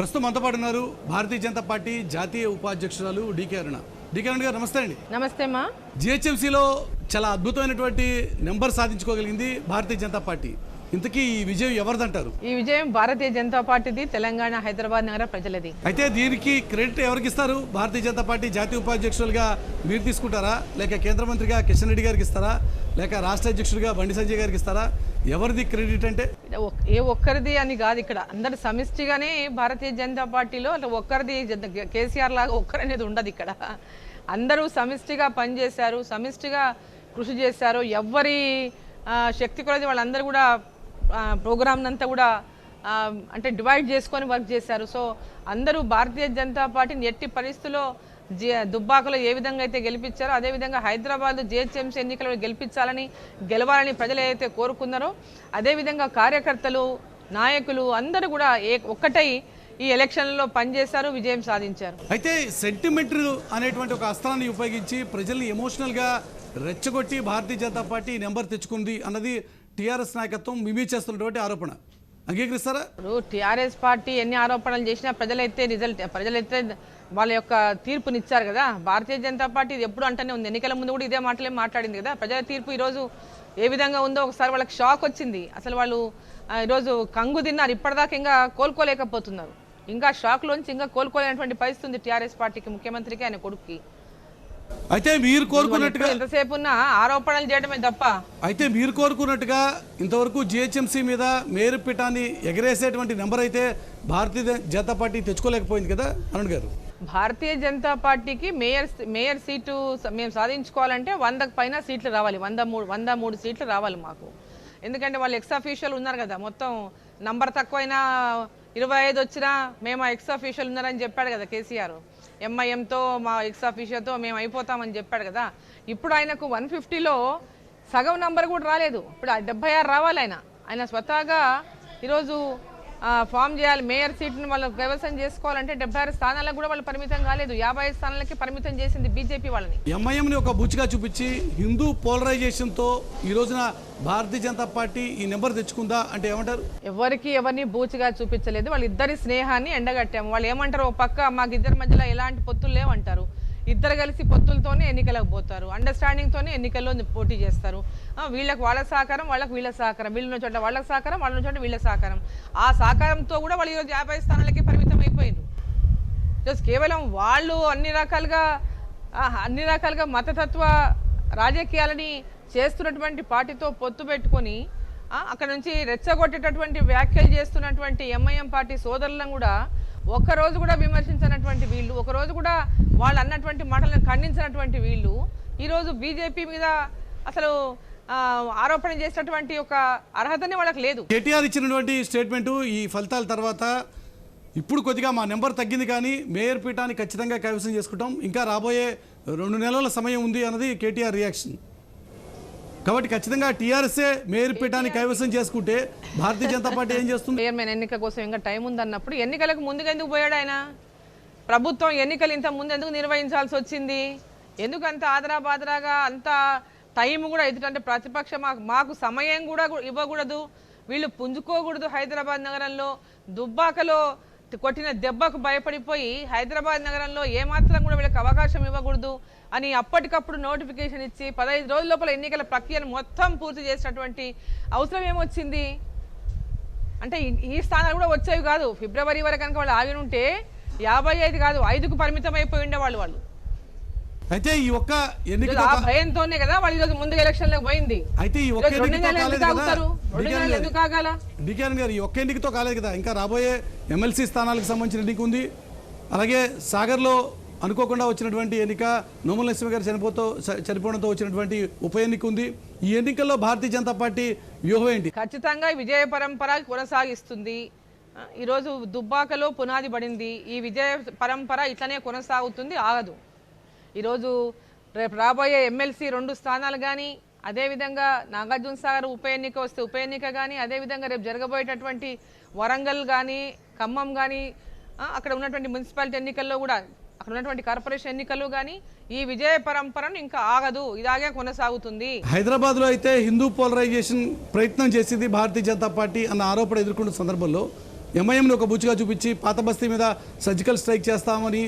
ప్రస్తుతం మనతో పాటు ఉన్నారు భారతీయ జనతా పార్టీ జాతీయ ఉపాధ్యక్షురాలు డీకే అరుణ. డీకే అరుణ గారు నమస్తే అండి. నమస్తే అమ్మా. జిహెచ్ఎంసీలో చాలా అద్భుతమైనటువంటి నెంబర్ సాధించుకోగలిగింది భారతీయ జనతా పార్టీ. ఇంతకీ ఈ విజయం ఎవరిదంటారు? ఈ విజయం భారతీయ జనతా పార్టీది, తెలంగాణ హైదరాబాద్ నగర ప్రజలది. అయితే దీనికి క్రెడిట్ ఎవరికి ఇస్తారు? భారతీయ జనతా పార్టీ జాతీయ ఉపాధ్యక్షులుగా మీరు తీసుకుంటారా, లేక కేంద్ర మంత్రిగా కిషన్ రెడ్డి గారికి ఇస్తారా, లేక రాష్ట్ర అధ్యక్షుడిగా బండి సంజయ్ గారికి ఇస్తారా? ఎవరిది క్రెడిట్ అంటే ఏ ఒక్కరిది అని కాదు, ఇక్కడ అందరు సమిష్టిగానే భారతీయ జనతా పార్టీలో అట్లా ఒక్కరిది కేసీఆర్ లాగా ఒక్కరనేది ఉండదు. ఇక్కడ అందరూ సమిష్టిగా పనిచేశారు, సమిష్టిగా కృషి చేశారు. ఎవరి శక్తి కొలది వాళ్ళందరూ కూడా ప్రోగ్రామ్ అంతా కూడా అంటే డివైడ్ చేసుకొని వర్క్ చేశారు. సో అందరూ భారతీయ జనతా పార్టీని ఎట్టి పరిస్థితుల్లో దుబ్బాకలో ఏ విధంగా అయితే గెలిపించారో అదేవిధంగా హైదరాబాద్ జిహెచ్ఎంసీ ఎన్నికలలో గెలవాలని ప్రజలు ఏదైతే కోరుకున్నారో అదేవిధంగా కార్యకర్తలు, నాయకులు అందరూ కూడా ఒక్కటై ఈ ఎలక్షన్లలో పనిచేశారు, విజయం సాధించారు. అయితే సెంటిమెంట్ అనేటువంటి ఒక అస్త్రాన్ని ఉపయోగించి ప్రజల్ని ఎమోషనల్గా రెచ్చగొట్టి భారతీయ జనతా పార్టీ నెంబర్ తెచ్చుకుంది అన్నది టీఆర్ఎస్ నాయకత్వం మిమీ చేస్తున్నటువంటి ఆరోపణ. అంగీకరిస్తారా? ఇప్పుడు టీఆర్ఎస్ పార్టీ ఎన్ని ఆరోపణలు చేసినా ప్రజలైతే వాళ్ళ యొక్క తీర్పునిచ్చారు కదా. భారతీయ జనతా పార్టీ ఇది ఎప్పుడు అంటూనే ఉంది, ఎన్నికల ముందు కూడా ఇదే మాటలే మాట్లాడింది కదా. ప్రజల తీర్పు ఈరోజు ఏ విధంగా ఉందో ఒకసారి వాళ్ళకి షాక్ వచ్చింది. అసలు వాళ్ళు ఈరోజు కంగు తిన్నారు, ఇప్పటిదాకా ఇంకా కోలుకోలేకపోతున్నారు. ఇంకా షాక్లోంచి ఇంకా కోలుకోలేనటువంటి పరిస్థితి ఉంది టీఆర్ఎస్ పార్టీకి, ముఖ్యమంత్రికి, ఆయన కొడుకుకి. అయితే మీరు కోరుకున్నట్టుగా ఎంతసేపు ఉన్న ఆరోపణలు చేయడమే తప్ప అయితే మీరు కోరుకున్నట్టుగా ఇంతవరకు జిహెచ్ఎంసీ మీద మేయర్ పీఠాన్ని ఎగరేసేటువంటి నెంబర్ అయితే భారతీయ జనతా పార్టీ తెచ్చుకోలేకపోయింది కదా అరుణ్ గారు. భారతీయ జనతా పార్టీకి మేయర్ సీటు మేము సాధించుకోవాలంటే 100కు పైన సీట్లు రావాలి, 103 సీట్లు రావాలి మాకు. ఎందుకంటే వాళ్ళు ఎక్స్ అఫీషియల్ ఉన్నారు కదా, మొత్తం నంబర్ తక్కువైనా 25 వచ్చినా మేము ఎక్స్ అఫీషియల్ ఉన్నారని చెప్పాడు కదా కేసీఆర్. ఎంఐఎంతో మా ఎక్స్ అఫీషియల్తో మేము అయిపోతామని చెప్పాడు కదా. ఇప్పుడు ఆయనకు 150లో సగం నంబర్ కూడా రాలేదు, ఇప్పుడు 76 రావాలి. ఆయన స్వతహాగా ఈరోజు ఫామ్ చేయాలి. మేయర్ సీట్ని వాళ్ళు కైవసం చేసుకోవాలంటే 76 స్థానాలకు కూడా వాళ్ళు పరిమితం కాలేదు, 55 స్థానాలకి పరిమితం చేసింది బీజేపీ వాళ్ళని. ఎంఐఎంని ఒక బుచ్చిగా చూపించి హిందూ పోలరైజేషన్తో ఈ రోజున భారతీయ జనతా పార్టీ ఈ నెంబర్ తెచ్చుకుందా అంటే ఏమంటారు? ఎవరిని బూచిగా చూపించలేదు, వాళ్ళిద్దరి స్నేహాన్ని ఎండగట్టాము. వాళ్ళు ఏమంటారు, ఒక పక్క మాకు ఇద్దరి మధ్యలో ఎలాంటి పొత్తులు లేవంటారు, ఇద్దరు కలిసి పొత్తులతోనే ఎన్నికలకు పోతారు, అండర్స్టాండింగ్తోనే ఎన్నికల్లో పోటీ చేస్తారు. వీళ్ళకి వాళ్ళ సహకారం, వాళ్ళకి వీళ్ళ సహకారం, వీళ్ళ చోట వాళ్ళకి సహకారం, వాళ్ళ చోట వీళ్ళ సహకారం. ఆ సహకారంతో కూడా వాళ్ళు ఈరోజు 50 స్థానాలకి పరిమితం అయిపోయిండ్రు. ఈరోజు కేవలం వాళ్ళు అన్ని రకాలుగా మతతత్వ రాజకీయాలని చేస్తున్నటువంటి పార్టీతో పొత్తు పెట్టుకొని అక్కడ నుంచి రెచ్చగొట్టేటటువంటి వ్యాఖ్యలు చేస్తున్నటువంటి ఎంఐఎం పార్టీ సోదరులను కూడా ఒక్కరోజు కూడా విమర్శించినటువంటి వీళ్ళు, ఒకరోజు కూడా వాళ్ళు అన్నటువంటి మాటలను ఖండించినటువంటి వీళ్ళు ఈరోజు బీజేపీ మీద అసలు ఆరోపణ చేసినటువంటి ఒక అర్హతనే వాళ్ళకి లేదు. కేటీఆర్ ఇచ్చినటువంటి స్టేట్మెంటు ఈ ఫలితాల తర్వాత ఇప్పుడు కొద్దిగా మా నెంబర్ తగ్గింది కానీ మేయర్ పీఠాన్ని ఖచ్చితంగా కైవసం చేసుకుంటాం, ఇంకా రాబోయే 2 నెలల సమయం ఉంది అన్నది కేటీఆర్ రియాక్షన్. కాబట్టి ఖచ్చితంగా టీఆర్ఎస్ఏ మేయర్ పీఠాన్ని కైవసం చేసుకుంటే భారతీయ జనతా పార్టీ ఏం చేస్తుంది? చైర్మన్ ఎన్నిక కోసం ఇంకా టైం ఉందన్నప్పుడు ఎన్నికలకు ముందుగా ఎందుకు పోయాడు ఆయన? ప్రభుత్వం ఎన్నికలు ఇంత ముందు ఎందుకు నిర్వహించాల్సి వచ్చింది? ఎందుకు అంత ఆదరాబాదరాగా అంత టైం కూడా ఎదుటంటే ప్రతిపక్ష మాకు సమయం కూడా ఇవ్వకూడదు, వీళ్ళు పుంజుకోకూడదు. హైదరాబాద్ నగరంలో దుబ్బాకలో కొట్టిన దెబ్బకు భయపడిపోయి హైదరాబాద్ నగరంలో ఏమాత్రం కూడా వీళ్ళకి అవకాశం ఇవ్వకూడదు అని అప్పటికప్పుడు నోటిఫికేషన్ ఇచ్చి 15 రోజుల లోపల ఎన్నికల ప్రక్రియను మొత్తం పూర్తి చేసినటువంటి అవసరం ఏమొచ్చింది? అంటే ఈ స్థానాలు కూడా వచ్చేవి కాదు. ఫిబ్రవరి వరకు కనుక వాళ్ళు ఆగి ఉంటే 55 కాదు 5కు పరిమితం అయిపోయి ఉండేవాళ్ళు. వాళ్ళు అయితే ఈ ఒక్క ఎన్నిక భయంతోనే కదా వాళ్ళు ఈరోజు ముందు ఎలక్షన్లకు పోయింది. అయితే ఈ ఒక్క ఎందుకు ఆగాల? డికేఎన్ గారు, ఈ ఒక్క ఎన్నికతో కాలేదు కదా, ఇంకా రాబోయే ఎమ్మెల్సీ స్థానాలకు సంబంధించిన ఎన్నిక ఉంది. అలాగే సాగర్లో అనుకోకుండా వచ్చినటువంటి ఎన్నిక, నోముల నరసింహ గారు చనిపోవడంతో వచ్చినటువంటి ఉప ఎన్నిక ఉంది. ఈ ఎన్నికల్లో భారతీయ జనతా పార్టీ వ్యూహం ఏంటి? ఖచ్చితంగా విజయ పరంపర కొనసాగిస్తుంది. ఈరోజు దుబ్బాకలో పునాది పడింది, ఈ విజయ పరంపర ఇట్లనే కొనసాగుతుంది, ఆగదు. ఈరోజు రేపు రాబోయే ఎమ్మెల్సీ 2 స్థానాలు కానీ, అదేవిధంగా నాగార్జున సాగర్ ఉప ఎన్నిక వస్తే ఉప ఎన్నిక కానీ, అదేవిధంగా రేపు జరగబోయేటటువంటి వరంగల్ కానీ, ఖమ్మం కానీ, అక్కడ ఉన్నటువంటి మున్సిపాలిటీ ఎన్నికల్లో కూడా, అక్కడ ఉన్నటువంటి కార్పొరేషన్ ఎన్నికలు కానీ ఈ విజయ పరంపరను ఇంకా ఆగదు, ఇలాగే కొనసాగుతుంది. హైదరాబాద్లో అయితే హిందూ పోలరైజేషన్ ప్రయత్నం చేసింది భారతీయ జనతా పార్టీ అన్న ఆరోపణ ఎదుర్కొన్న సందర్భంలో ఎంఐఎంని ఒక బుచ్చిగా చూపించి పాత బస్తీ మీద సర్జికల్ స్ట్రైక్ చేస్తామని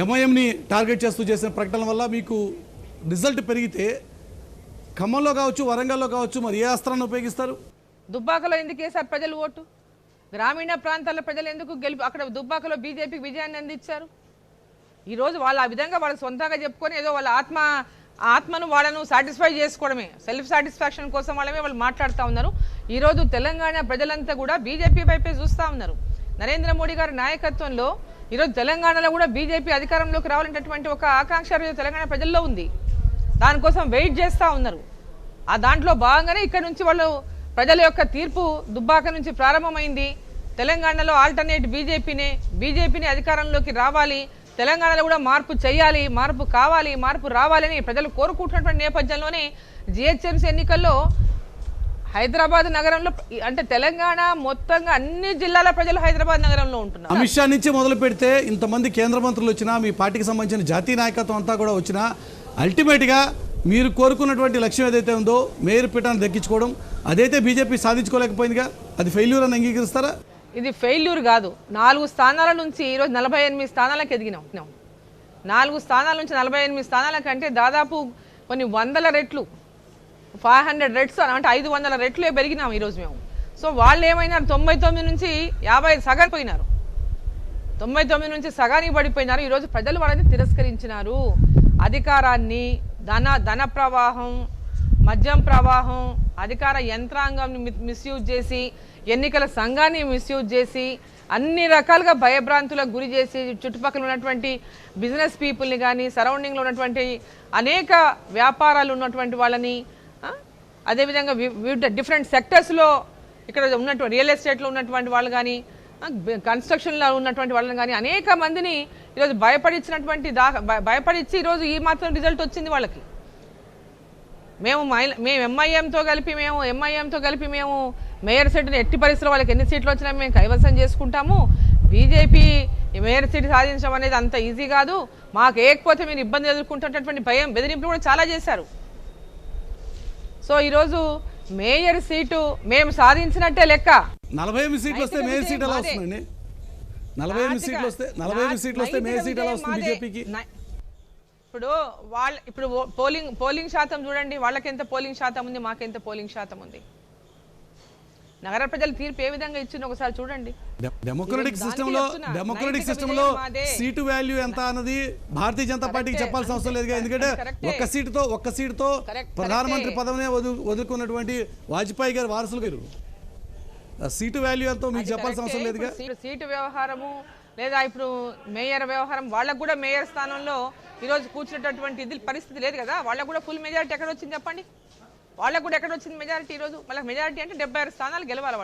ఎంఐఎంని టార్గెట్ చేస్తూ చేసిన ప్రకటన వల్ల మీకు రిజల్ట్ పెరిగితే ఖమ్మంలో కావచ్చు, వరంగల్లో కావచ్చు, మరి ఏ అస్త్రాన్ని ఉపయోగిస్తారు? దుబ్బాకలో ఎందుకు వేశారు ప్రజలు ఓటు? గ్రామీణ ప్రాంతాల ప్రజలు ఎందుకు అక్కడ దుబ్బాకలో బీజేపీకి విజయాన్ని అందించారు? ఈరోజు వాళ్ళు ఆ విధంగా వాళ్ళు సొంతంగా చెప్పుకొని ఏదో వాళ్ళ ఆత్మను వాళ్ళను సాటిస్ఫై చేసుకోవడమే, సెల్ఫ్ సాటిస్ఫాక్షన్ కోసం వాళ్ళు మాట్లాడుతూ ఉన్నారు. ఈరోజు తెలంగాణ ప్రజలంతా కూడా బీజేపీ వైపే చూస్తూ ఉన్నారు. నరేంద్ర మోడీ గారి నాయకత్వంలో ఈరోజు తెలంగాణలో కూడా బీజేపీ అధికారంలోకి రావాలనేటటువంటి ఒక ఆకాంక్ష తెలంగాణ ప్రజల్లో ఉంది. దానికోసం వెయిట్ చేస్తూ ఉన్నారు. ఆ దాంట్లో భాగంగానే ఇక్కడ నుంచి వాళ్ళు ప్రజల యొక్క తీర్పు దుబ్బాక నుంచి ప్రారంభమైంది. తెలంగాణలో ఆల్టర్నేట్ బీజేపీని అధికారంలోకి రావాలి, తెలంగాణలో కూడా మార్పు చేయాలి, మార్పు కావాలి, మార్పు రావాలని ప్రజలు కోరుకుంటున్నటువంటి నేపథ్యంలోనే జిహెచ్ఎంసీ ఎన్నికల్లో హైదరాబాద్ నగరంలో అంటే తెలంగాణ మొత్తంగా అన్ని జిల్లాల ప్రజలు హైదరాబాద్ నగరంలో ఉంటున్నారు. అమిత్ షా నుంచి మొదలు పెడితే ఇంతమంది కేంద్ర మంత్రులు వచ్చినా, మీ పార్టీకి సంబంధించిన జాతీయ నాయకత్వం అంతా కూడా వచ్చినా అల్టిమేట్గా మీరు కోరుకున్నటువంటి లక్ష్యం ఏదైతే ఉందో మేయర్ పీఠాన్ని దక్కించుకోవడం, అదైతే బీజేపీ సాధించుకోలేకపోయిందిగా, అది ఫెయిల్యూర్ అని అంగీకరిస్తారా? ఇది ఫెయిల్యూర్ కాదు. 4 స్థానాల నుంచి ఈరోజు 48 స్థానాలకు ఎదిగినాం. 4 స్థానాల నుంచి 48 స్థానాల కంటే దాదాపు కొన్ని వందల రెట్లు, 500 రెట్స్ అంటే 500 రెట్లే పెరిగినాం ఈరోజు మేము. సో వాళ్ళు ఏమైనా 99 నుంచి 50 సగానికి పోయినారు. 99 నుంచి సగానికి పడిపోయినారు. ఈరోజు ప్రజలు వాళ్ళని తిరస్కరించినారు. అధికారాన్ని, ధన ప్రవాహం, మద్యం ప్రవాహం, అధికార యంత్రాంగాన్ని మిస్యూజ్ చేసి, ఎన్నికల సంఘాన్ని మిస్యూజ్ చేసి, అన్ని రకాలుగా భయభ్రాంతులకు గురి చేసి చుట్టుపక్కల ఉన్నటువంటి బిజినెస్ పీపుల్ని కానీ, సరౌండింగ్లో ఉన్నటువంటి అనేక వ్యాపారాలు ఉన్నటువంటి వాళ్ళని, అదేవిధంగా వివిధ డిఫరెంట్ సెక్టర్స్లో ఇక్కడ ఉన్నటువంటి రియల్ ఎస్టేట్లో ఉన్నటువంటి వాళ్ళు కానీ, కన్స్ట్రక్షన్లో ఉన్నటువంటి వాళ్ళని కానీ అనేక మందిని ఈరోజు భయపడిచ్చి ఈరోజు ఈ మాత్రం రిజల్ట్ వచ్చింది వాళ్ళకి. మేము ఎంఐఎంతో కలిపి మేము మేయర్ సీటుని ఎట్టి పరిస్థితుల్లో వాళ్ళకి ఎన్ని సీట్లు వచ్చినా మేము కైవసం చేసుకుంటాము, బీజేపీ మేయర్ సీటు సాధించడం అనేది అంత ఈజీ కాదు, మాకు ఏకపోతే మీరు ఇబ్బంది ఎదుర్కొంటున్నటువంటి భయం, బెదిరింపులు కూడా చాలా చేశారు. సో ఈరోజు మేయర్ సీటు మేము సాధించినట్టే లెక్క. 48 సీట్లు వస్తే మేయర్ సీట్ ఎలా వస్తుందండి? 48 సీట్లు వస్తే మేయర్ సీట్ ఎలా వస్తుంది బీజేపీకి? ఇప్పుడు పోలింగ్ శాతం చూడండి, వాళ్ళకి ఎంత పోలింగ్ శాతం ఉంది, మాకెంత పోలింగ్ శాతం ఉంది. నగర ప్రజల తీర్పు ఏ విధంగా ఇచ్చిందో ఒకసారి చూడండి. డెమోక్రటిక్ సిస్టంలో సీటు వాల్యూ ఎంత అన్నది భారతీయ జనతా పార్టీకి చెప్పాల్సిన అవసరం లేదుగా. ఎందుకంటే ఒక్క సీటుతో ప్రధానమంత్రి పదవినే వదులుకున్నటువంటి వాజ్పేయి గారి వారసులు గారు సీటు వాల్యూ ఎంతో మీకు చెప్పాల్సిన అవసరం లేదుగా. సీటు వ్యవహారము లేదా ఇప్పుడు మేయర్ వ్యవహారం, వాళ్ళకు కూడా మేయర్ స్థానంలో ఈరోజు కూర్చున్నటువంటి పరిస్థితి లేదు కదా. వాళ్ళకు కూడా ఫుల్ మెజారిటీ ఎక్కడ వచ్చింది చెప్పండి? వాళ్ళకు కూడా ఎక్కడ వచ్చింది మెజారిటీ? ఈరోజు వాళ్ళకి మెజారిటీ అంటే 76 స్థానాలు గెలవాలి,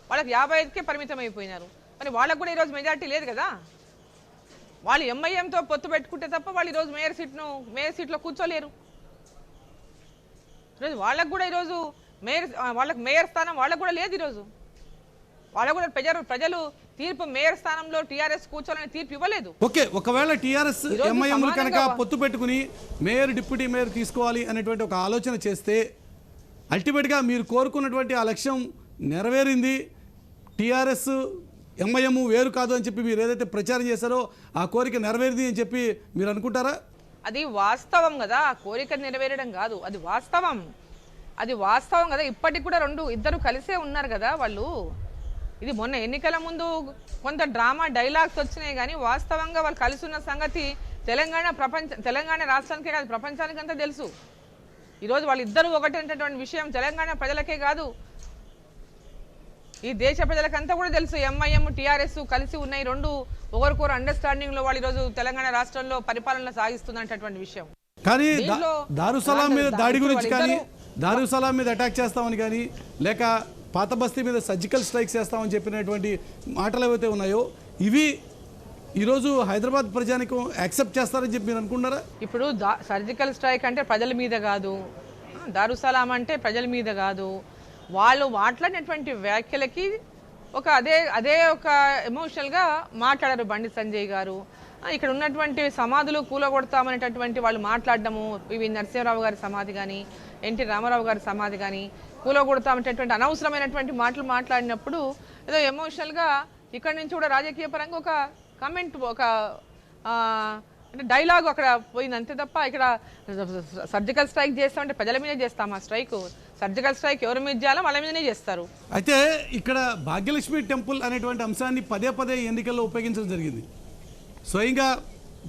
వాళ్ళకి 55కే పరిమితం అయిపోయినారు. మరి వాళ్ళకు కూడా ఈరోజు మెజారిటీ లేదు కదా. వాళ్ళు ఎంఐఎంతో పొత్తు పెట్టుకుంటే తప్ప వాళ్ళు ఈరోజు మేయర్ సీట్లో కూర్చోలేరు. ఈరోజు వాళ్ళకు కూడా ఈరోజు వాళ్ళకి మేయర్ స్థానం వాళ్ళకు కూడా లేదు. ఈరోజు వాళ్ళకు కూడా ప్రజలు తీర్పు మేయర్ స్థానంలో టీఆర్ఎస్ కూర్చోవాలని తీర్పు ఇవ్వలేదు. ఓకే, ఒకవేళ టీఆర్ఎస్ ఎంఐఎం కనుక పొత్తు పెట్టుకుని మేయర్ డిప్యూటీ మేయర్ తీసుకోవాలి అనేటువంటి ఒక ఆలోచన చేస్తే అల్టిమేట్గా మీరు కోరుకున్నటువంటి ఆ లక్ష్యం నెరవేరింది, టీఆర్ఎస్ ఎంఐఎం వేరు కాదు అని చెప్పి మీరు ఏదైతే ప్రచారం చేశారో ఆ కోరిక నెరవేరింది అని చెప్పి మీరు అనుకుంటారా? అది వాస్తవం కదా, కోరిక నెరవేరడం కాదు, అది వాస్తవం కదా. ఇప్పటికి కూడా ఇద్దరు కలిసే ఉన్నారు కదా వాళ్ళు. ఇది మొన్న ఎన్నికల ముందు కొంత డ్రామా డైలాగ్స్ వచ్చినాయి కానీ వాస్తవంగా వాళ్ళు కలిసి ఉన్న సంగతి తెలంగాణ రాష్ట్రానికే కాదు ప్రపంచానికంతా తెలుసు. ఈరోజు వాళ్ళిద్దరూ ఒకటేటువంటి విషయం తెలంగాణ ప్రజలకే కాదు, ఈ దేశ ప్రజలకంతా కూడా తెలుసు. ఎంఐఎం టీఆర్ఎస్ కలిసి ఉన్నాయి, రెండు ఒకరికొకరు అండర్స్టాండింగ్ లో వాళ్ళు ఈరోజు తెలంగాణ రాష్ట్రంలో పరిపాలన సాగిస్తున్నటువంటి విషయం. కానీ దారుసలాం మీద దాడి గురించి కానీ, దారుసలాం మీద అటాక్ చేస్తామని కానీ, లేక పాత బస్తీ మీద సర్జికల్ స్ట్రైక్స్ చేస్తామని చెప్పినటువంటి మాటలు ఏవైతే ఉన్నాయో ఇవి ఈరోజు హైదరాబాద్ ప్రజానికం యాక్సెప్ట్ చేస్తారని చెప్పి మీరు అనుకుంటారా? ఇప్పుడు సర్జికల్ స్ట్రైక్ అంటే ప్రజల మీద కాదు, దారుసలాం అంటే ప్రజల మీద కాదు. వాళ్ళు మాట్లాడినటువంటి వ్యాఖ్యలకి అదే ఒక ఎమోషనల్గా మాట్లాడారు బండి సంజయ్ గారు. ఇక్కడ ఉన్నటువంటి సమాధులు కూలగొడతామనేటటువంటి వాళ్ళు మాట్లాడడము, పివి నరసింహరావు గారి సమాధి కానీ, ఎన్టీ రామారావు గారి సమాధి కానీ కూలగొడతామనేటటువంటి అనవసరమైనటువంటి మాటలు మాట్లాడినప్పుడు ఏదో ఎమోషనల్గా ఇక్కడ నుంచి కూడా రాజకీయ పరంగా ఒక కామెంట్, ఒక అంటే డైలాగ్ అక్కడ పోయింది అంతే తప్ప ఇక్కడ సర్జికల్ స్ట్రైక్ చేస్తామంటే ప్రజల మీదే చేస్తాం ఆ స్ట్రైక్. సర్జికల్ స్ట్రైక్ ఎవరి మీద చేయాలో వాళ్ళ మీదనే చేస్తారు. అయితే ఇక్కడ భాగ్యలక్ష్మి టెంపుల్ అనేటువంటి అంశాన్ని పదే పదే ఎన్నికల్లో ఉపయోగించడం జరిగింది. స్వయంగా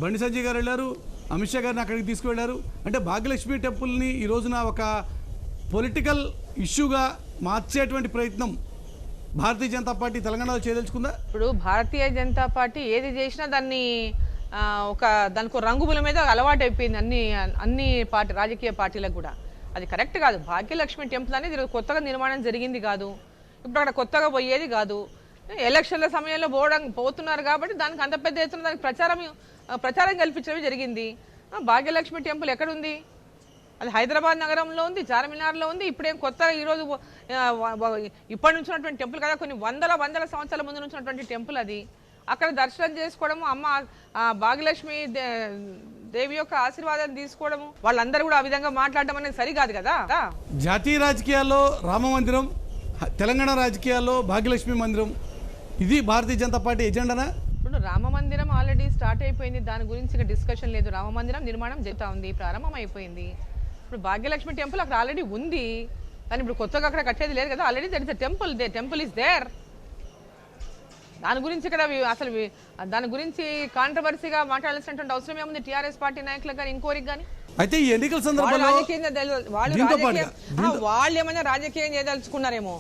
బండి సంజయ్ గారు వెళ్ళారు, అమిత్ షా గారిని అక్కడికి తీసుకువెళ్ళారు. అంటే భాగ్యలక్ష్మి టెంపుల్ని ఈ రోజున ఒక పొలిటికల్ ఇష్యూగా మార్చేటువంటి ప్రయత్నం భారతీయ జనతా పార్టీ తెలంగాణలో చేయదలుచుకుందా? ఇప్పుడు భారతీయ జనతా పార్టీ ఏది చేసినా దాన్ని దానికి రంగుల మీద అలవాటు అయిపోయింది అన్ని రాజకీయ పార్టీలకు కూడా. అది కరెక్ట్ కాదు. భాగ్యలక్ష్మి టెంపుల్ అనేది కొత్తగా నిర్మాణం జరిగింది కాదు, ఇప్పుడు అక్కడ కొత్తగా పోయేది కాదు. ఎలక్షన్ల సమయంలో పోతున్నారు కాబట్టి దానికి అంత పెద్ద ఎత్తున దానికి ప్రచారం కల్పించడం జరిగింది. భాగ్యలక్ష్మి టెంపుల్ ఎక్కడుంది? అది హైదరాబాద్ నగరంలో ఉంది, చార్మినార్లో ఉంది. ఇప్పుడేం కొత్తగా ఈరోజు ఇప్పటి నుంచి ఉన్నటువంటి టెంపుల్ కదా, కొన్ని వందల సంవత్సరాల ముందు నుంచి ఉన్నటువంటి టెంపుల్ అది. అక్కడ దర్శనం చేసుకోవడము, అమ్మ భాగ్యలక్ష్మి దేవి యొక్క ఆశీర్వాదాన్ని తీసుకోవడము, వాళ్ళందరూ కూడా ఆ విధంగా మాట్లాడడం అనేది సరికాదు కదా. జాతీయ రాజకీయాల్లో రామ మందిరం, తెలంగాణ రాజకీయాల్లో భాగ్యలక్ష్మి మందిరం, ఇది భారతీయ జనతా పార్టీ ఎజెండానా? ఇప్పుడు రామ మందిరం ఆల్రెడీ స్టార్ట్ అయిపోయింది, దాని గురించి ఇక డిస్కషన్ లేదు. రామ మందిరం నిర్మాణం జరుగుతూ ఉంది, ప్రారంభం అయిపోయింది. ఇప్పుడు భాగ్యలక్ష్మి టెంపుల్ అక్కడ ఆల్రెడీ ఉంది, కానీ ఇప్పుడు కొత్తగా అక్కడ కట్టేది లేదు కదా. Already that is the temple is there. దాని గురించి ఇక్కడ అసలు దాని గురించి కాంట్రవర్సీగా మాట్లాడాల్సినటువంటి అవసరం ఏముంది టీఆర్ఎస్ పార్టీ నాయకులకు కానీ ఇంకోరికి కానీ? అయితే ఈ ఎన్నికల సందర్భంలో వాళ్ళు ఏమైనా రాజకీయం చేయదలుచుకున్నారేమో.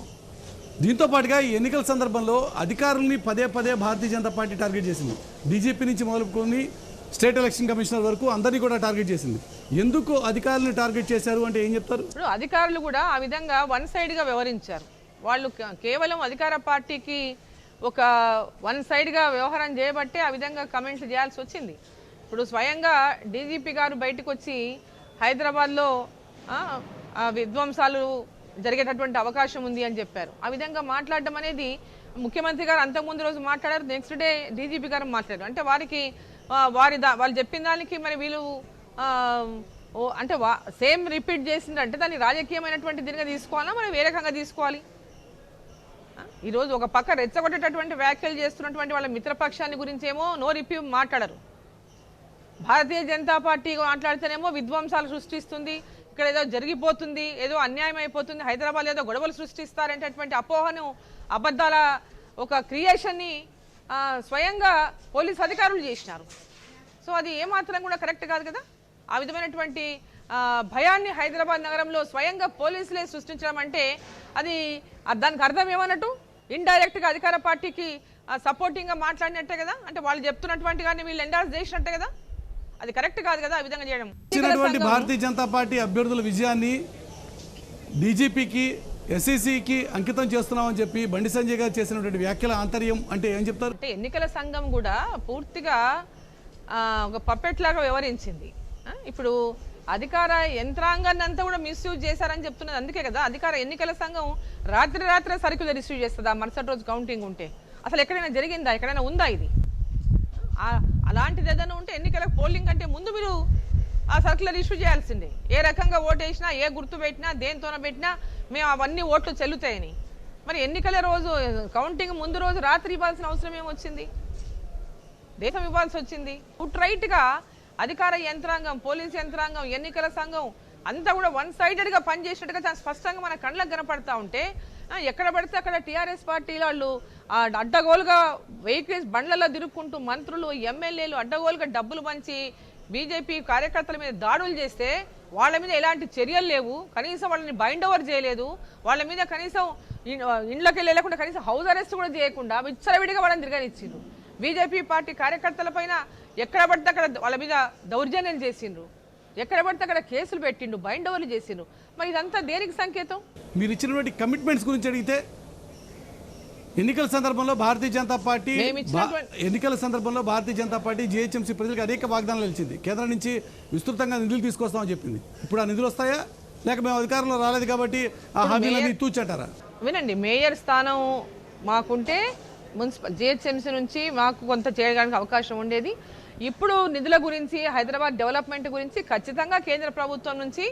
దీంతో పాటుగా ఈ ఎన్నికల సందర్భంలో అధికారుల్ని పదే పదే భారతీయ జనతా పార్టీ టార్గెట్ చేసింది. డీజీపీ నుంచి మొదలుకొని స్టేట్ ఎలక్షన్ కమిషనర్ వరకు అందరినీ కూడా టార్గెట్ చేసింది. ఎందుకు అధికారులను టార్గెట్ చేశారు అంటే ఏం చెప్తారు? ఇప్పుడు అధికారులు కూడా ఆ విధంగా వన్ సైడ్గా వ్యవహరించారు. వాళ్ళు కేవలం అధికార పార్టీకి ఒక వన్ సైడ్గా వ్యవహారం చేయబట్టే ఆ విధంగా కమెంట్స్ చేయాల్సి వచ్చింది. ఇప్పుడు స్వయంగా డీజీపీ గారు బయటకు వచ్చి హైదరాబాద్లో విధ్వంసాలు జరిగేటటువంటి అవకాశం ఉంది అని చెప్పారు. ఆ విధంగా మాట్లాడడం అనేది ముఖ్యమంత్రి గారు అంతకుముందు రోజు మాట్లాడారు, నెక్స్ట్ డే డీజీపీ గారు మాట్లాడారు. అంటే వాళ్ళు చెప్పిన దానికి మరి వీళ్ళు అంటే సేమ్ రిపీట్ చేసిందంటే దాన్ని రాజకీయమైనటువంటి దీనిగా తీసుకోవాలా, మరి వేరే రకంగా తీసుకోవాలి? ఈరోజు ఒక పక్క రెచ్చగొట్టేటటువంటి వ్యాఖ్యలు చేస్తున్నటువంటి వాళ్ళ మిత్రపక్షాన్ని గురించి ఏమో నో రిప్యూ మాట్లాడరు. భారతీయ జనతా పార్టీ మాట్లాడితేనేమో విధ్వంసాలు సృష్టిస్తుంది, ఇక్కడ ఏదో జరిగిపోతుంది, ఏదో అన్యాయం అయిపోతుంది, హైదరాబాద్ ఏదో గొడవలు సృష్టిస్తారంటటువంటి అపోహను, అబద్ధాల ఒక క్రియేషన్ని స్వయంగా పోలీస్ అధికారులు చేసినారు. సో అది ఏమాత్రం కూడా కరెక్ట్ కాదు కదా. ఆ విధమైనటువంటి భయాన్ని హైదరాబాద్ నగరంలో స్వయంగా పోలీసులే సృష్టించడం అంటే అది దానికి అర్థం ఏమన్నట్టు? ఇండైరెక్ట్గా అధికార పార్టీకి సపోర్టింగ్గా మాట్లాడినట్టే కదా. అంటే వాళ్ళు చెప్తున్నటువంటి కానీ వీళ్ళు ఎండార్స్ చేసినట్టే కదా. అది కరెక్ట్ కాదు కదా ఆ విధంగా చేయడం. భారతీయ జనతా పార్టీ అభ్యర్థుల విజయాన్ని డీజీపీకి, ఎస్ఈసికి అంకితం చేస్తున్నామని చెప్పి బండి సంజయ్ గారు చేసినటువంటి వ్యాఖ్యల ఆంతర్యం అంటే ఏం చెప్తారు? అంటే ఎన్నికల సంఘం కూడా పూర్తిగా ఒక పప్పెట్ లాగా వ్యవహరించింది. ఇప్పుడు అధికార యంత్రాంగాన్ని అంతా కూడా మిస్యూజ్ చేశారని చెప్తున్నది అందుకే కదా. అధికార ఎన్నికల సంఘం రాత్రి సర్క్యులర్ ఇష్యూ చేస్తుందా మరుసటి రోజు కౌంటింగ్ ఉంటే? అసలు ఎక్కడైనా జరిగిందా? ఎక్కడైనా ఉందా ఇది? అలాంటిది ఏదైనా ఉంటే ఎన్నికల పోలింగ్ కంటే ముందు మీరు ఆ సర్క్యులర్ ఇష్యూ చేయాల్సిందే. ఏ రకంగా ఓటు వేసినా, ఏ గుర్తు పెట్టినా, దేనితోన పెట్టినా మేము అవన్నీ ఓట్లు చెల్లుతాయని. మరి ఎన్నికల రోజు కౌంటింగ్ ముందు రోజు రాత్రి ఇవ్వాల్సిన అవసరం ఏమొచ్చింది? దేశం ఇవ్వాల్సి వచ్చింది. రైట్గా అధికార యంత్రాంగం, పోలీస్ యంత్రాంగం, ఎన్నికల సంఘం అంతా కూడా వన్ సైడెడ్గా పనిచేసినట్టుగా చాలా స్పష్టంగా మన కళ్ళకు కనపడతా ఉంటే ఎక్కడ పడితే అక్కడ టీఆర్ఎస్ పార్టీ వాళ్ళు అడ్డగోలుగా వెహికల్స్ బండ్లలో తిరుక్కుంటూ మంత్రులు, ఎమ్మెల్యేలు అడ్డగోలుగా డబ్బులు పంచి బీజేపీ కార్యకర్తల మీద దాడులు చేస్తే వాళ్ళ మీద ఎలాంటి చర్యలు లేవు. కనీసం వాళ్ళని బైండ్ ఓవర్ చేయలేదు. వాళ్ళ మీద కనీసం ఇండ్లకి వెళ్ళకుండా కనీసం హౌస్ అరెస్ట్ కూడా చేయకుండా విచ్చలవిడిగా వాళ్ళని తిరగనిచ్చిండ్రు. బీజేపీ పార్టీ కార్యకర్తల పైన ఎక్కడ పడితే అక్కడ వాళ్ళ మీద దౌర్జన్యం చేసిండ్రు, ఎక్కడ పడితే అక్కడ కేసులు పెట్టిండ్రు, బైండ్ ఓవర్లు చేసిండ్రు. మరి ఇదంతా దేనికి సంకేతం? మీరు ఇచ్చినటువంటి కమిట్మెంట్స్ గురించి అడిగితే ఎన్నికల సందర్భంలో భారతీయ జనతా పార్టీ జీహెచ్ఎంసీ ప్రజలకు అనేక వాగ్దానాలు ఇచ్చింది. కేంద్రం నుంచి విస్తృతంగా నిధులు తీసుకొస్తామని చెప్పింది. ఇప్పుడు ఆ నిధులు వస్తాయా, లేక మేము అధికారంలో రాలేదు కాబట్టి ఆ హామీలన్నీ తూచంటారా? వినండి, మేయర్ స్థానం మాకుంటే మున్సిపల్ జీహెచ్ఎంసీ నుంచి మాకు కొంత చేయడానికి అవకాశం ఉండేది. ఇప్పుడు నిధుల గురించి, హైదరాబాద్ డెవలప్మెంట్ గురించి ఖచ్చితంగా కేంద్ర ప్రభుత్వం నుంచి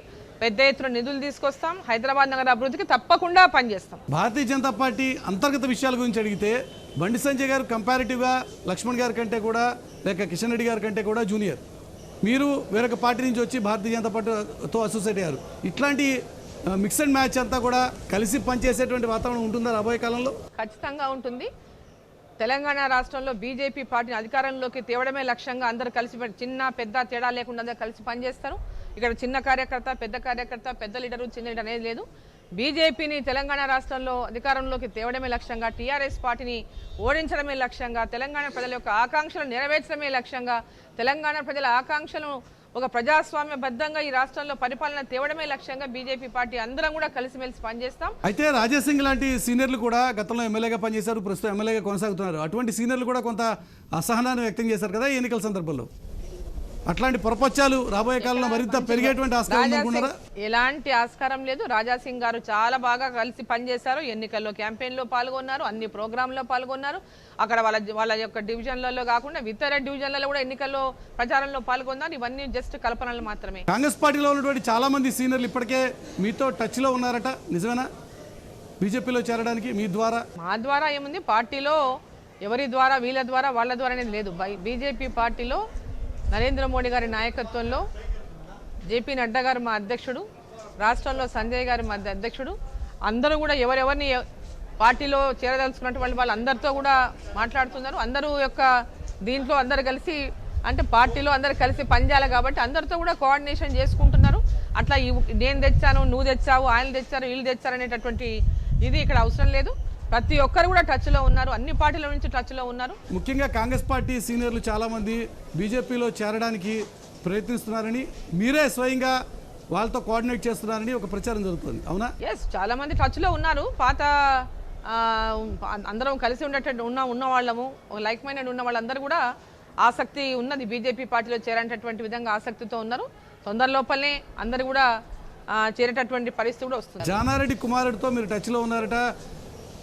పెద్ద ఎత్తున నిధులు తీసుకొస్తాం. హైదరాబాద్ నగర అభివృద్ధికి తప్పకుండా పనిచేస్తాం. భారతీయ జనతా పార్టీ అంతర్గత విషయాల గురించి అడిగితే బండి సంజయ్ గారు కంపారిటివ్గా లక్ష్మణ్ గారి కంటే కూడా లేక కిషన్ రెడ్డి గారి కంటే కూడా జూనియర్. మీరు వేరొక పార్టీ నుంచి వచ్చి భారతీయ జనతా పార్టీతో అసోసియేట్ అయ్యారు. ఇట్లాంటి మిక్స్ అండ్ మ్యాచ్ అంతా కూడా కలిసి పనిచేసేటువంటి వాతావరణం ఉంటుందా రాబోయే కాలంలో? ఖచ్చితంగా ఉంటుంది. తెలంగాణ రాష్ట్రంలో బీజేపీ పార్టీని అధికారంలోకి తేవడమే లక్ష్యంగా అందరూ కలిసి చిన్న పెద్ద తేడా లేకుండా అందరూ కలిసి పనిచేస్తారు. ఇక్కడ చిన్న కార్యకర్త, పెద్ద లీడరు, చిన్న లీడర్ అనేది లేదు. బీజేపీని తెలంగాణ రాష్ట్రంలో అధికారంలోకి తేవడమే లక్ష్యంగా, టీఆర్ఎస్ పార్టీని ఓడించడమే లక్ష్యంగా, తెలంగాణ ప్రజల యొక్క ఆకాంక్షలు నెరవేర్చడమే లక్ష్యంగా, తెలంగాణ ప్రజల ఆకాంక్షలను ఒక ప్రజాస్వామ్యబద్ధంగా ఈ రాష్ట్రంలో పరిపాలన తేవడమే లక్ష్యంగా బీజేపీ పార్టీ అందరం కూడా కలిసిమెలిసి పనిచేస్తాం. అయితే రాజాసింగ్ లాంటి సీనియర్లు కూడా గతంలో ఎమ్మెల్యేగా పనిచేశారు, ప్రస్తుతం ఎమ్మెల్యేగా కొనసాగుతున్నారు. అటువంటి సీనియర్లు కూడా కొంత అసహనాన్ని వ్యక్తం చేశారు కదా ఎన్నికల సందర్భంలో. అట్లాంటి పొరపచ్చాలు రాబోయే కాలంలో మరింత పెరిగేటువంటి ఆస్కారం ఉందనుకున్నారా? ఎలాంటి ఆస్కారం లేదు. రాజాసింగ్ గారు చాలా బాగా కలిసి పనిచేశారు. ఎన్నికల్లో క్యాంపెయిన్లో పాల్గొన్నారు, అన్ని ప్రోగ్రాంలో పాల్గొన్నారు. అక్కడ వాళ్ళ యొక్క డివిజన్లలో కాకుండా ఇతర డివిజన్లలో కూడా ఎన్నికల్లో ప్రచారంలో పాల్గొన్నారు. ఇవన్నీ జస్ట్ కల్పనలు మాత్రమే. కాంగ్రెస్ పార్టీలో ఉన్నటువంటి చాలా మంది సీనియర్లు ఇప్పటికే మీతో టచ్లో ఉన్నారట, నిజమేనా? బీజేపీలో చేరడానికి మీ ద్వారా? మా ద్వారా ఏముంది, పార్టీలో ఎవరి ద్వారా, వీళ్ళ ద్వారా, వాళ్ళ ద్వారా అనేది లేదు. బీజేపీ పార్టీలో నరేంద్ర మోడీ గారి నాయకత్వంలో జేపీ నడ్డా గారు మా అధ్యక్షుడు, రాష్ట్రంలో సంజయ్ గారు మా అధ్యక్షుడు, అందరూ కూడా ఎవరెవరిని పార్టీలో చేరదలుచుకున్నటువంటి వాళ్ళందరితో కూడా మాట్లాడుతున్నారు. అందరూ యొక్క దీంట్లో అందరు కలిసి అంటే పార్టీలో అందరు కలిసి పనిచేయాలి కాబట్టి అందరితో కూడా కోఆర్డినేషన్ చేసుకుంటున్నారు. అట్లా నేను తెచ్చాను, నువ్వు తెచ్చావు, ఆయన తెచ్చారు, వీళ్ళు తెచ్చారు అనేటటువంటి ఇది ఇక్కడ అవసరం లేదు. ప్రతి ఒక్కరు కూడా టచ్లో ఉన్నారు, అన్ని పార్టీల నుంచి టచ్లో ఉన్నారు. ముఖ్యంగా కాంగ్రెస్ పార్టీ సీనియర్లు చాలామంది బీజేపీలో చేరడానికి ప్రయత్నిస్తున్నారని, మీరే స్వయంగా వాళ్ళతో కోఆర్డినేట్ చేస్తున్నారని ఒక ప్రచారం జరుగుతుంది, అవునా? ఎస్, చాలామంది టచ్లో ఉన్నారు. పాత అందరం కలిసి ఉన్న వాళ్ళము, లైక్ మైండెడ్ ఉన్న వాళ్ళందరూ కూడా ఆసక్తి ఉన్నది బీజేపీ పార్టీలో చేరేటటువంటి విధంగా ఆసక్తితో ఉన్నారు. తొందర లోపలనే అందరు కూడా చేరేటటువంటి పరిస్థితి కూడా వస్తుంది. జానారెడ్డి కుమారుడితో మీరు టచ్లో ఉన్నారట,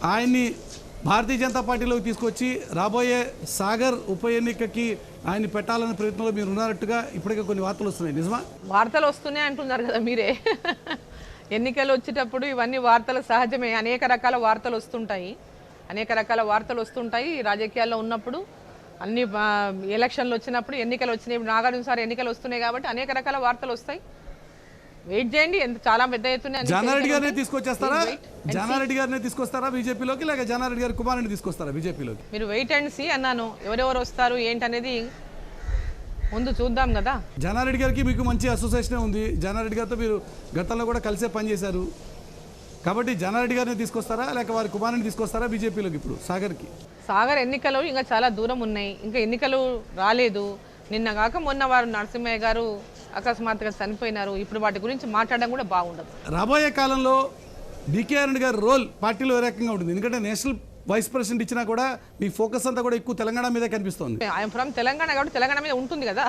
ఆయన్ని భారతీయ జనతా పార్టీలోకి తీసుకొచ్చి రాబోయే సాగర్ ఉప ఎన్నికకి ఆయన్ని పెట్టాలనే ప్రయత్నంలో మీరు ఉన్నారట్టుగా ఇప్పటికే కొన్ని వార్తలు వస్తున్నాయి, నిజమా? వార్తలు వస్తున్నాయి అంటున్నారు కదా మీరే. ఎన్నికలు వచ్చేటప్పుడు ఇవన్నీ వార్తలు సహజమే. అనేక రకాల వార్తలు వస్తుంటాయి రాజకీయాల్లో ఉన్నప్పుడు. అన్ని ఎలక్షన్లు వచ్చినప్పుడు, ఎన్నికలు వచ్చినాయి, నాగార్జున సార్ ఎన్నికలు వస్తున్నాయి కాబట్టి అనేక రకాల వార్తలు వస్తాయి. వెయిట్ చేయండి. చాలా పెద్ద ఎత్తున జానారెడ్డి గారిని తీసుకొచ్చేస్తారా? జానారెడ్డి గారిని తీసుకొస్తారా బీజేపీలోకి, లేక జానారెడ్డి గారి కుమారుని తీసుకొస్తారా బీజేపీలోకి? మీరు వెయిట్ అండ్ సీ అన్నాను. ఎవరెవరు వస్తారు ఏంటనేది ముందు చూద్దాం కదా. జానారెడ్డి గారికి మీకు మంచి అసోసియేషనే ఉంది. జానారెడ్డి గారితో మీరు గతంలో కూడా కలిసే పనిచేశారు కాబట్టి జానారెడ్డి గారిని తీసుకొస్తారా, లేక వారి కుమారుని తీసుకొస్తారా బీజేపీలోకి? ఇప్పుడు సాగర్ ఎన్నికలు ఇంకా చాలా దూరం ఉన్నాయి, ఇంకా ఎన్నికలు రాలేదు. నిన్న కాక మొన్న వారు నరసింహయ్య గారు అకస్మాత్తుగా చనిపోయినారు. ఇప్పుడు వాటి గురించి మాట్లాడడం కూడా బాగుండదు. రాబోయే కాలంలో డీకే అరుణ్ గారి రోల్ పార్టీలో ఏ రకంగా ఉంటుంది? ఎందుకంటే నేషనల్ వైస్ ప్రెసిడెంట్ ఇచ్చినా కూడా మీ ఫోకస్ అంతా కూడా ఎక్కువ తెలంగాణ మీదే కనిపిస్తుంది. ఐఎమ్ ఫ్రమ్ తెలంగాణ కాబట్టి తెలంగాణ మీద ఉంటుంది కదా.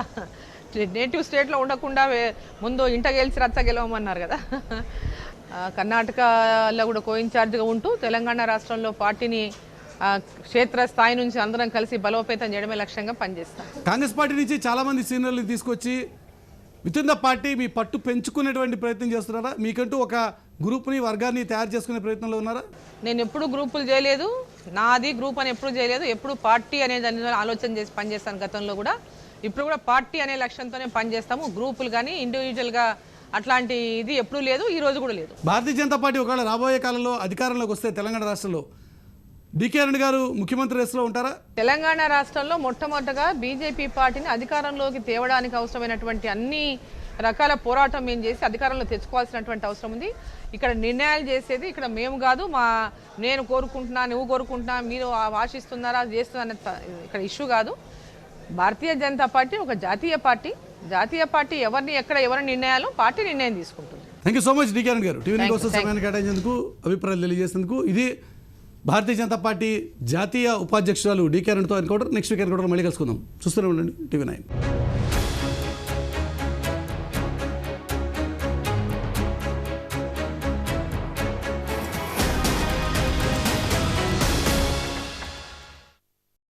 నేటివ్ స్టేట్లో ఉండకుండా ముందు ఇంట గెలిచి రచ్చ గెలవమన్నారు కదా. కర్ణాటకలో కూడా కోయిన్ఛార్జ్గా ఉంటూ తెలంగాణ రాష్ట్రంలో పార్టీని క్షేత్ర స్థాయి నుంచి అందరం కలిసి బలోపేతం చేయడమే లక్ష్యంగా పనిచేస్తాం. కాంగ్రెస్ పార్టీ నుంచి చాలా మంది సీనియర్లు తీసుకొచ్చి విత్ ఇన్ ద పార్టీ మీ పట్టు పెంచుకునేటువంటి ప్రయత్నం చేస్తున్నారా? మీకంటూ ఒక గ్రూప్ని, వర్గాన్ని తయారు చేసుకునే ప్రయత్నంలో ఉన్నారా? నేను ఎప్పుడు గ్రూపులు చేయలేదు, నాది గ్రూప్ అని ఎప్పుడు చేయలేదు. ఎప్పుడు పార్టీ అనే దాని ఆలోచన చేసి పనిచేస్తాను గతంలో కూడా. ఇప్పుడు కూడా పార్టీ అనే లక్ష్యంతోనే పనిచేస్తాము. గ్రూపులు కానీ ఇండివిజువల్గా అట్లాంటి ఇది ఎప్పుడూ లేదు, ఈ రోజు కూడా లేదు. భారతీయ జనతా పార్టీ ఒకవేళ రాబోయే కాలంలో అధికారంలోకి వస్తే తెలంగాణ రాష్ట్రంలో డీకే అరుణ్ గారు ముఖ్యమంత్రి రేసులో ఉంటారా? తెలంగాణ రాష్ట్రంలో మొట్టమొదటగా బీజేపీ పార్టీని అధికారంలోకి తేవడానికి అవసరమైనటువంటి అన్ని రకాల పోరాటం మేము చేసి అధికారంలో తెచ్చుకోవాల్సినటువంటి అవసరం ఉంది. ఇక్కడ నిర్ణయాలు చేసేది ఇక్కడ మేము కాదు, నేను కోరుకుంటున్నా, నువ్వు కోరుకుంటున్నా, మీరు ఆశిస్తున్నారా, చేస్తున్నా ఇక్కడ ఇష్యూ కాదు. భారతీయ జనతా పార్టీ ఒక జాతీయ పార్టీ ఎవరిని ఎక్కడ ఎవరి నిర్ణయాలు పార్టీ నిర్ణయం తీసుకుంటుంది. Thank you so much DK Arun గారు, టీవీ కోసం సమయాన్ని కేటాయించేందుకు, అభిప్రాయాలు తెలియజేసేందుకు. ఇది భారతీయ జనతా పార్టీ జాతీయ ఉపాధ్యక్షురాలు డీకే అరుణ్తో ఎన్కౌంటర్. నెక్స్ట్ వీక్ ఎన్కౌంటర్ మళ్ళీ కలుసుకుందాం. చూస్తూనే ఉండండి టీవీ 9.